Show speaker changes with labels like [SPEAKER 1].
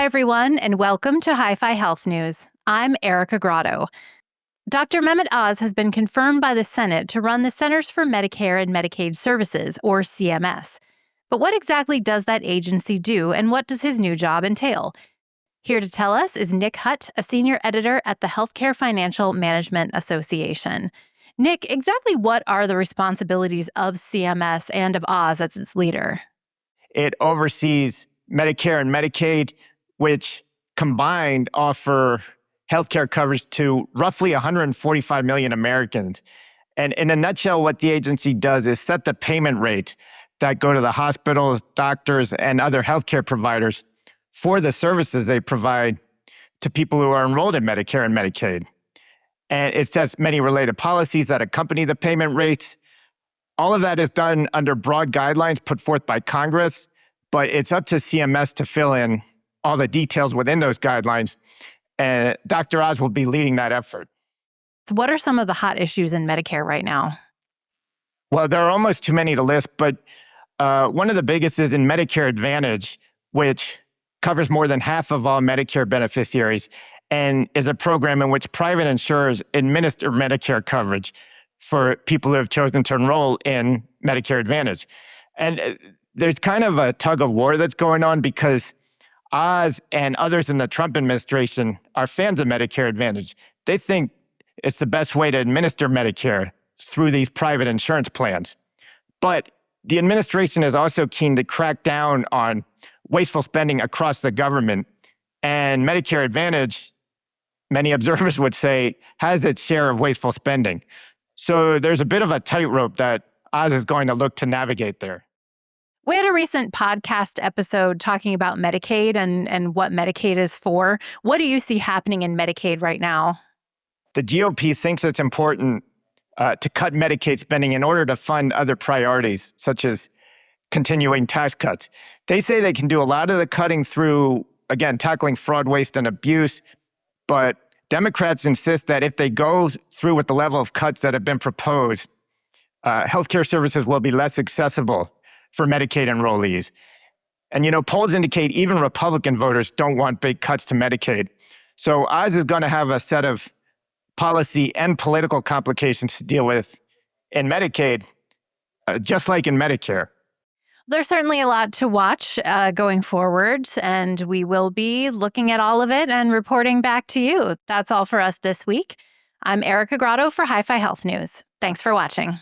[SPEAKER 1] everyone, and welcome to Hi-Fi Health News. I'm Erika Grotto. Dr. Mehmet Oz has been confirmed by the Senate to run the Centers for Medicare and Medicaid Services, or CMS. But what exactly does that agency do, and what does his new job entail? Here to tell us is Nick Hutt, a senior editor at the Healthcare Financial Management Association. Nick, exactly what are the responsibilities of CMS and of Oz as its leader?
[SPEAKER 2] It oversees Medicare and Medicaid, which combined offer healthcare coverage to roughly 145 million Americans. And in a nutshell, what the agency does is set the payment rates that go to the hospitals, doctors, and other healthcare providers for the services they provide to people who are enrolled in Medicare and Medicaid. And it sets many related policies that accompany the payment rates. All of that is done under broad guidelines put forth by Congress, but it's up to CMS to fill in all the details within those guidelines. And Dr. Oz will be leading that effort.
[SPEAKER 1] So what are some of the hot issues in Medicare right now?
[SPEAKER 2] Well, there are almost too many to list, but one of the biggest is in Medicare Advantage, which covers more than half of all Medicare beneficiaries and is a program in which private insurers administer Medicare coverage for people who have chosen to enroll in Medicare Advantage. And there's kind of a tug of war that's going on because Oz and others in the Trump administration are fans of Medicare Advantage. They think it's the best way to administer Medicare through these private insurance plans. But the administration is also keen to crack down on wasteful spending across the government. And Medicare Advantage, many observers would say, has its share of wasteful spending. So there's a bit of a tightrope that Oz is going to look to navigate there.
[SPEAKER 1] We had a recent podcast episode talking about Medicaid and what Medicaid is for. What do you see happening in Medicaid right now?
[SPEAKER 2] The GOP thinks it's important to cut Medicaid spending in order to fund other priorities, such as continuing tax cuts. They say they can do a lot of the cutting through, again, tackling fraud, waste, and abuse, but Democrats insist that if they go through with the level of cuts that have been proposed, healthcare services will be less accessible for Medicaid enrollees. And, polls indicate even Republican voters don't want big cuts to Medicaid. So Oz is going to have a set of policy and political complications to deal with in Medicaid, just like in Medicare.
[SPEAKER 1] There's certainly a lot to watch going forward, and we will be looking at all of it and reporting back to you. That's all for us this week. I'm Erika Grotto for Hi-Fi Health News. Thanks for watching.